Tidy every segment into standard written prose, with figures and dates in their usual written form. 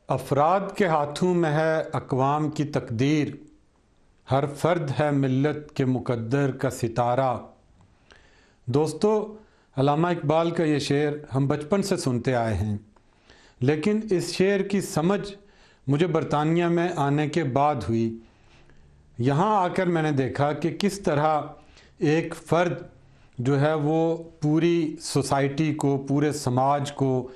افراد کے ہاتھوں میں ہے اقوام کی تقدیر، ہر فرد ہے ملت کے مقدر کا ستارہ۔ دوستو، علامہ اقبال کا یہ شعر ہم بچپن سے سنتے آئے ہیں، لیکن اس شعر کی سمجھ مجھے برطانیہ میں آنے کے بعد ہوئی۔ یہاں آ کر میں نے دیکھا کہ کس طرح ایک فرد جو ہے وہ پوری سوسائٹی کو، پورے سماج کو،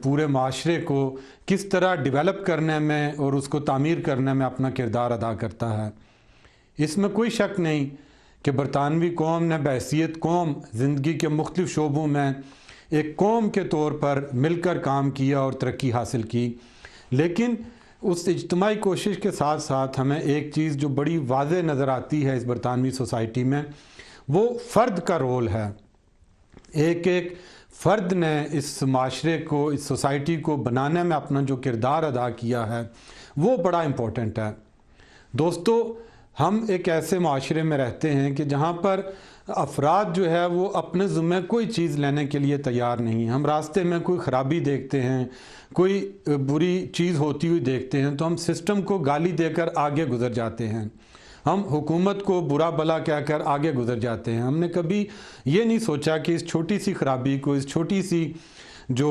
پورے معاشرے کو کس طرح ڈیولپ کرنے میں اور اس کو تعمیر کرنے میں اپنا کردار ادا کرتا ہے۔ اس میں کوئی شک نہیں کہ برطانوی قوم نے بحیثیت قوم زندگی کے مختلف شعبوں میں ایک قوم کے طور پر مل کر کام کیا اور ترقی حاصل کی، لیکن اس اجتماعی کوشش کے ساتھ ساتھ ہمیں ایک چیز جو بڑی واضح نظر آتی ہے اس برطانوی سوسائٹی میں، وہ فرد کا رول ہے۔ ایک ایک فرد نے اس معاشرے کو، اس سوسائٹی کو بنانے میں اپنا جو کردار ادا کیا ہے وہ بڑا امپورٹنٹ ہے۔ دوستو، ہم ایک ایسے معاشرے میں رہتے ہیں کہ جہاں پر افراد جو ہے وہ اپنے ذمہ کوئی چیز لینے کے لیے تیار نہیں۔ ہم راستے میں کوئی خرابی دیکھتے ہیں، کوئی بری چیز ہوتی ہوئی دیکھتے ہیں تو ہم سسٹم کو گالی دے کر آگے گزر جاتے ہیں، ہم حکومت کو برا بھلا کہہ کر آگے گزر جاتے ہیں۔ ہم نے کبھی یہ نہیں سوچا کہ اس چھوٹی سی خرابی کو، اس چھوٹی سی جو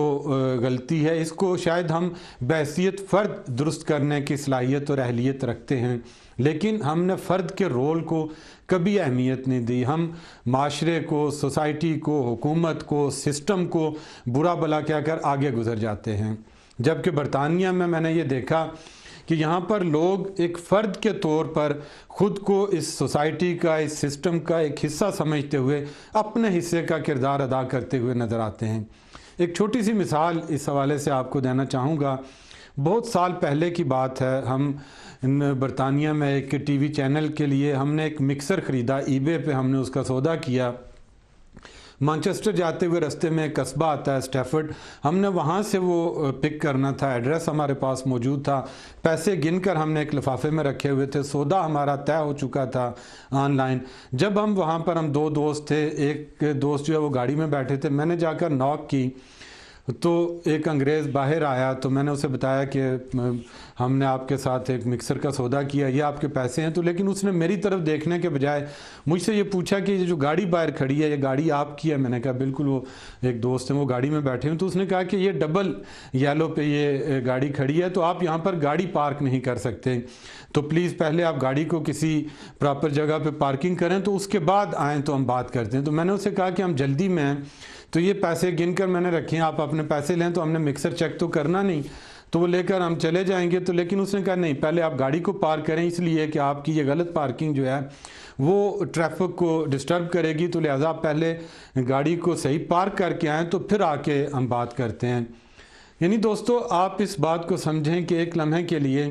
غلطی ہے، اس کو شاید ہم بحیثیت فرد درست کرنے کی صلاحیت اور اہلیت رکھتے ہیں، لیکن ہم نے فرد کے رول کو کبھی اہمیت نہیں دی۔ ہم معاشرے کو، سوسائٹی کو، حکومت کو، سسٹم کو برا بھلا کہہ کر آگے گزر جاتے ہیں۔ جبکہ برطانیہ میں نے یہ دیکھا کہ یہاں پر لوگ ایک فرد کے طور پر خود کو اس سوسائٹی کا، اس سسٹم کا ایک حصہ سمجھتے ہوئے اپنے حصے کا کردار ادا کرتے ہوئے نظر آتے ہیں۔ ایک چھوٹی سی مثال اس حوالے سے آپ کو دینا چاہوں گا۔ بہت سال پہلے کی بات ہے، ہم برطانیہ میں ایک ٹی وی چینل کے لیے ہم نے ایک مکسر خریدا، ای بے پہ ہم نے اس کا سودا کیا۔ مانچسٹر جاتے ہوئے رستے میں ایک قصبہ آتا ہے اسٹیفرڈ، ہم نے وہاں سے وہ پک کرنا تھا، ایڈریس ہمارے پاس موجود تھا، پیسے گن کر ہم نے ایک لفافے میں رکھے ہوئے تھے، سودا ہمارا طے ہو چکا تھا آن لائن۔ جب ہم وہاں پر، ہم دو دوست تھے، ایک دوست جو ہے وہ گاڑی میں بیٹھے تھے، میں نے جا کر ناک کی تو ایک انگریز باہر آیا، تو میں نے اسے بتایا کہ ہم نے آپ کے ساتھ ایک مکسر کا سودا کیا، یہ آپ کے پیسے ہیں۔ تو لیکن اس نے میری طرف دیکھنے کے بجائے مجھ سے یہ پوچھا کہ یہ جو گاڑی باہر کھڑی ہے یہ گاڑی آپ کی ہے؟ میں نے کہا بالکل، وہ ایک دوست ہیں وہ گاڑی میں بیٹھے ہیں۔ تو اس نے کہا کہ یہ ڈبل یلو پہ یہ گاڑی کھڑی ہے تو آپ یہاں پر گاڑی پارک نہیں کر سکتے، تو پلیز پہلے آپ گاڑی کو کسی پراپر جگہ پہ پارکنگ کریں تو اس کے بعد آئیں تو ہم بات کرتے ہیں۔ تو میں نے اسے کہا کہ ہم جلدی میں ہیں، تو یہ پیسے گن کر میں نے رکھے ہیں، آپ اپنے پیسے لیں، تو ہم نے مکسر چیک تو کرنا نہیں، تو وہ لے کر ہم چلے جائیں گے۔ تو لیکن اس نے کہا نہیں، پہلے آپ گاڑی کو پارک کریں، اس لیے کہ آپ کی یہ غلط پارکنگ جو ہے وہ ٹریفک کو ڈسٹرب کرے گی، تو لہٰذا پہلے گاڑی کو صحیح پارک کر کے آئیں تو پھر آ کے ہم بات کرتے ہیں۔ یعنی دوستو، آپ اس بات کو سمجھیں کہ ایک لمحے کے لیے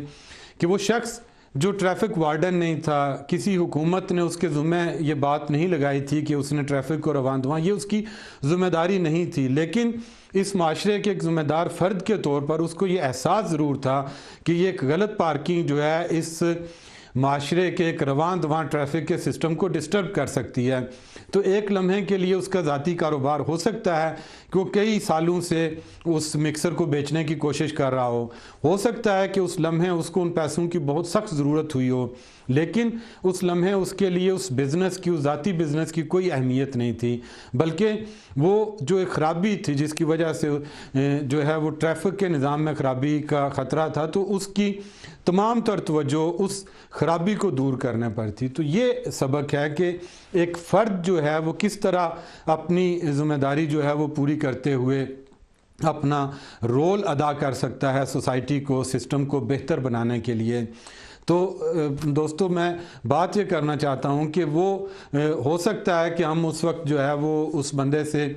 کہ وہ شخص جو ٹریفک وارڈن نہیں تھا، کسی حکومت نے اس کے ذمہ یہ بات نہیں لگائی تھی کہ اس نے ٹریفک کو رواں دواں، یہ اس کی ذمہ داری نہیں تھی، لیکن اس معاشرے کے ایک ذمہ دار فرد کے طور پر اس کو یہ احساس ضرور تھا کہ یہ ایک غلط پارکنگ جو ہے اس معاشرے کے ایک رواں دواں ٹریفک کے سسٹم کو ڈسٹرب کر سکتی ہے۔ تو ایک لمحے کے لیے اس کا ذاتی کاروبار ہو سکتا ہے کہ وہ کئی سالوں سے اس مکسر کو بیچنے کی کوشش کر رہا ہو سکتا ہے کہ اس لمحے اس کو ان پیسوں کی بہت سخت ضرورت ہوئی ہو، لیکن اس لمحے اس کے لیے اس بزنس کی، اس ذاتی بزنس کی کوئی اہمیت نہیں تھی، بلکہ وہ جو ایک خرابی تھی جس کی وجہ سے جو ہے وہ ٹریفک کے نظام میں خرابی کا خطرہ تھا، تو اس کی تمام تر توجہ اس خرابی کو دور کرنے پر تھی۔ تو یہ سبق ہے کہ ایک فرد جو ہے وہ کس طرح اپنی ذمہ داری جو ہے وہ پوری کرتے ہوئے اپنا رول ادا کر سکتا ہے سوسائٹی کو، سسٹم کو بہتر بنانے کے لیے۔ تو دوستو، میں بات یہ کرنا چاہتا ہوں کہ وہ ہو سکتا ہے کہ ہم اس وقت جو ہے وہ اس بندے سے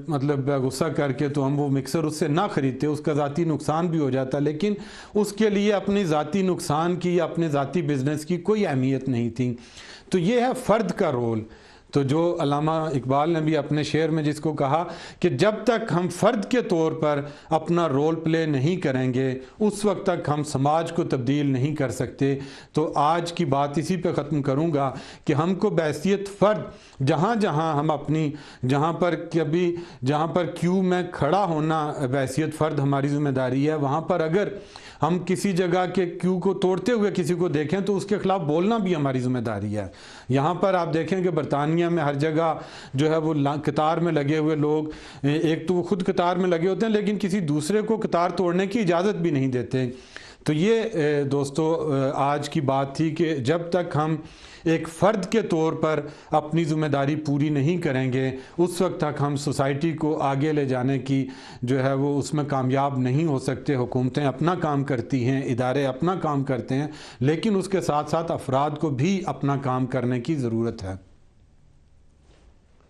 مطلب غصہ کر کے تو ہم وہ مکسر اس سے نہ خریدتے، اس کا ذاتی نقصان بھی ہو جاتا، لیکن اس کے لیے اپنی ذاتی نقصان کی یا اپنے ذاتی بزنس کی کوئی اہمیت نہیں تھی۔ تو یہ ہے فرد کا رول۔ تو جو علامہ اقبال نے بھی اپنے شعر میں جس کو کہا کہ جب تک ہم فرد کے طور پر اپنا رول پلے نہیں کریں گے اس وقت تک ہم سماج کو تبدیل نہیں کر سکتے۔ تو آج کی بات اسی پہ ختم کروں گا کہ ہم کو بحیثیت فرد جہاں پر کیو میں کھڑا ہونا بحیثیت فرد ہماری ذمہ داری ہے، وہاں پر اگر ہم کسی جگہ کے کیو کو توڑتے ہوئے کسی کو دیکھیں تو اس کے خلاف بولنا بھی ہماری ذمہ داری ہے۔ یہاں پر آپ دیکھیں کہ برطانیہ میں ہر جگہ جو ہے وہ قطار میں لگے ہوئے لوگ، ایک تو وہ خود قطار میں لگے ہوتے ہیں لیکن کسی دوسرے کو قطار توڑنے کی اجازت بھی نہیں دیتے۔ تو یہ دوستو آج کی بات تھی کہ جب تک ہم ایک فرد کے طور پر اپنی ذمہ داری پوری نہیں کریں گے اس وقت تک ہم سوسائٹی کو آگے لے جانے کی جو ہے وہ اس میں کامیاب نہیں ہو سکتے۔ حکومتیں اپنا کام کرتی ہیں، ادارے اپنا کام کرتے ہیں، لیکن اس کے ساتھ ساتھ افراد کو بھی اپنا کام کرنے کی ضرورت ہے۔